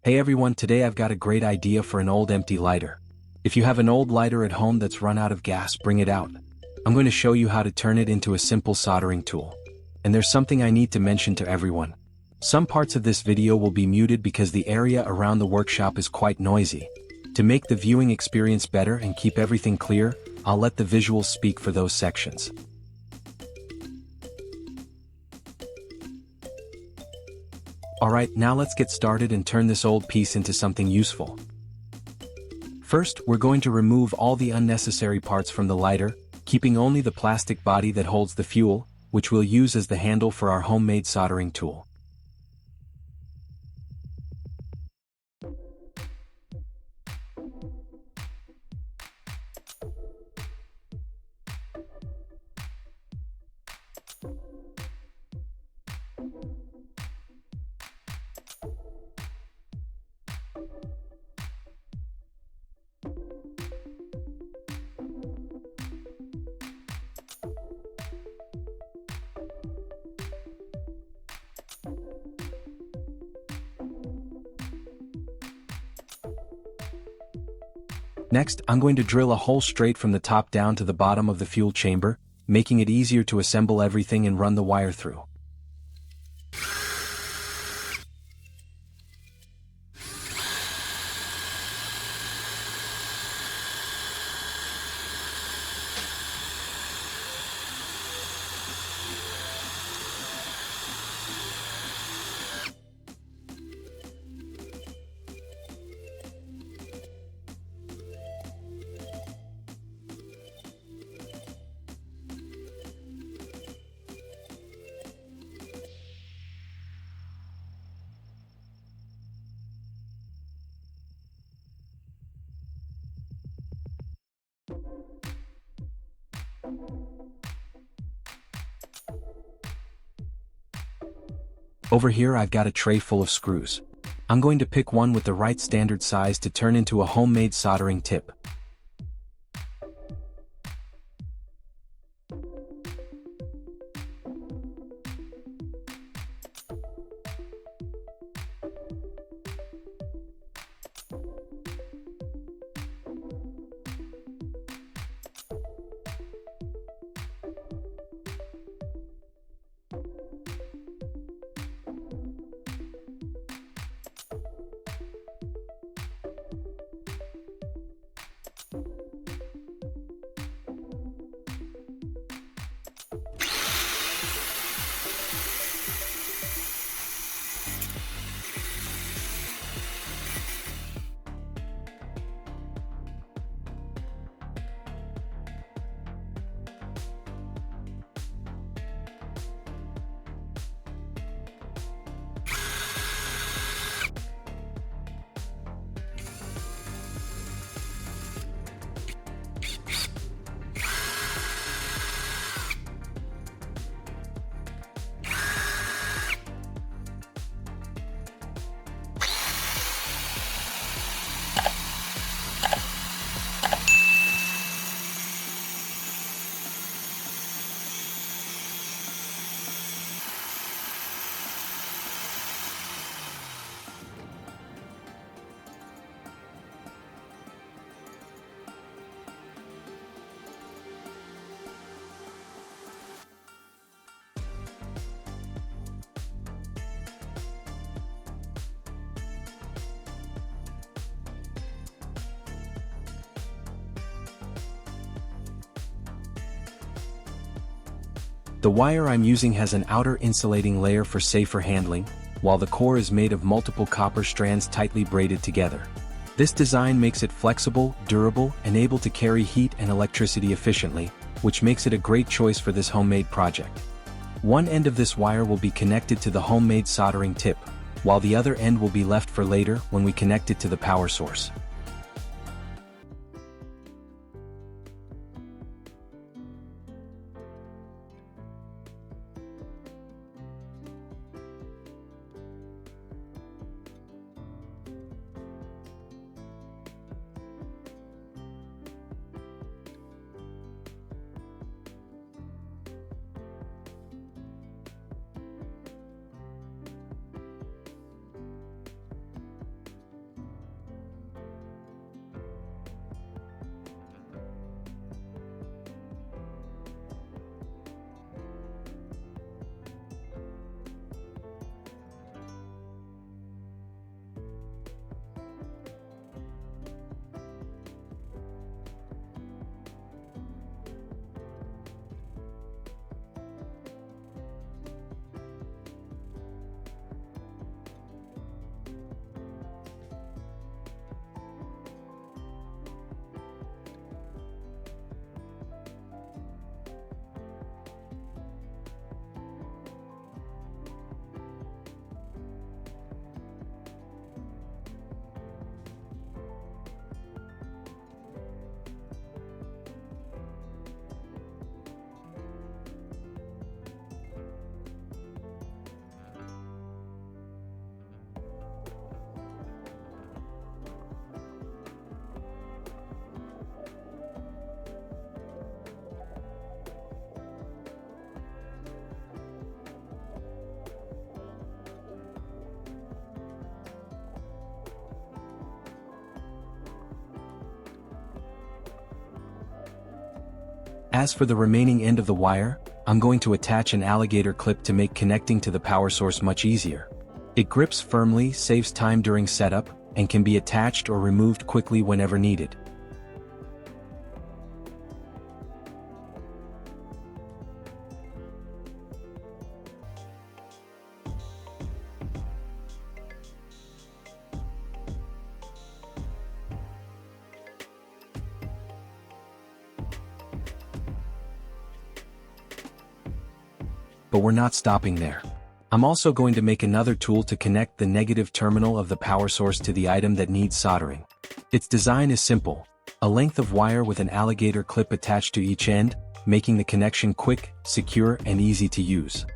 Hey everyone, today I've got a great idea for an old empty lighter. If you have an old lighter at home that's run out of gas, bring it out. I'm going to show you how to turn it into a simple soldering tool. And there's something I need to mention to everyone. Some parts of this video will be muted because the area around the workshop is quite noisy. To make the viewing experience better and keep everything clear, I'll let the visuals speak for those sections. Alright, now let's get started and turn this old piece into something useful. First, we're going to remove all the unnecessary parts from the lighter, keeping only the plastic body that holds the fuel, which we'll use as the handle for our homemade soldering tool. Next, I'm going to drill a hole straight from the top down to the bottom of the fuel chamber, making it easier to assemble everything and run the wire through. Over here I've got a tray full of screws. I'm going to pick one with the right standard size to turn into a homemade soldering tip. The wire I'm using has an outer insulating layer for safer handling, while the core is made of multiple copper strands tightly braided together. This design makes it flexible, durable, and able to carry heat and electricity efficiently, which makes it a great choice for this homemade project. One end of this wire will be connected to the homemade soldering tip, while the other end will be left for later when we connect it to the power source. As for the remaining end of the wire, I'm going to attach an alligator clip to make connecting to the power source much easier. It grips firmly, saves time during setup, and can be attached or removed quickly whenever needed. But we're not stopping there. I'm also going to make another tool to connect the negative terminal of the power source to the item that needs soldering. Its design is simple: a length of wire with an alligator clip attached to each end, making the connection quick, secure, and easy to use.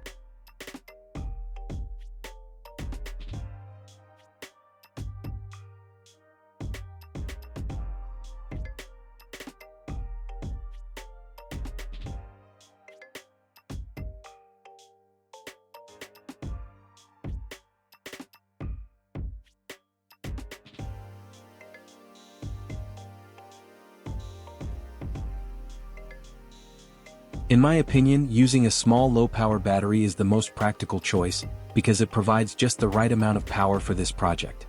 In my opinion, using a small low-power battery is the most practical choice, because it provides just the right amount of power for this project.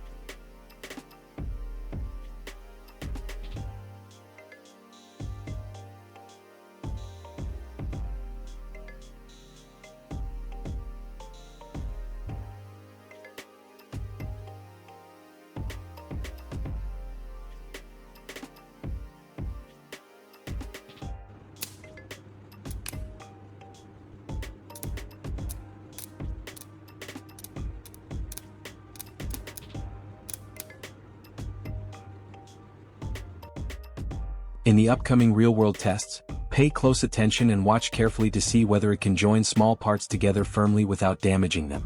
In the upcoming real-world tests, pay close attention and watch carefully to see whether it can join small parts together firmly without damaging them.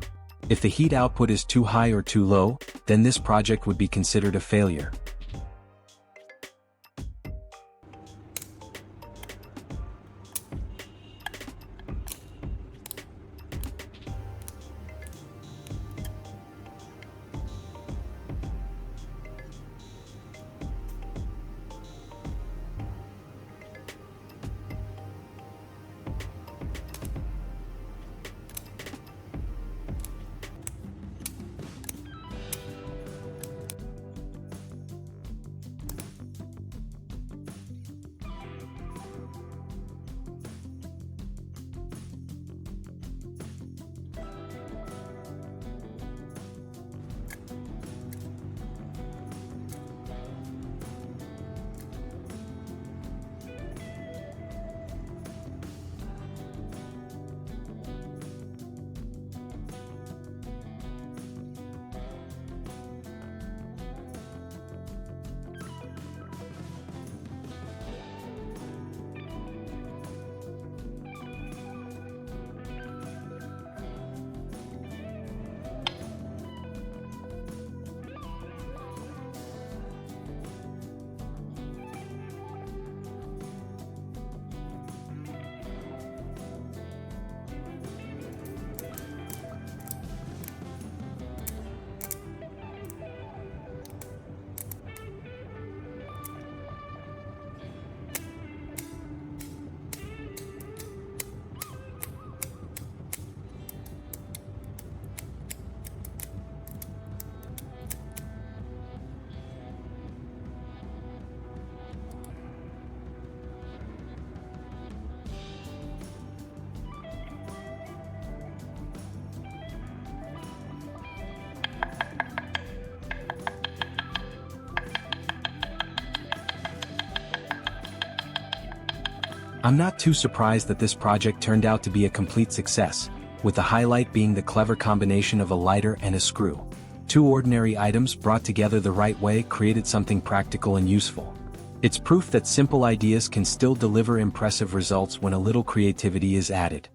If the heat output is too high or too low, then this project would be considered a failure. I'm not too surprised that this project turned out to be a complete success, with the highlight being the clever combination of a lighter and a screw. Two ordinary items brought together the right way created something practical and useful. It's proof that simple ideas can still deliver impressive results when a little creativity is added.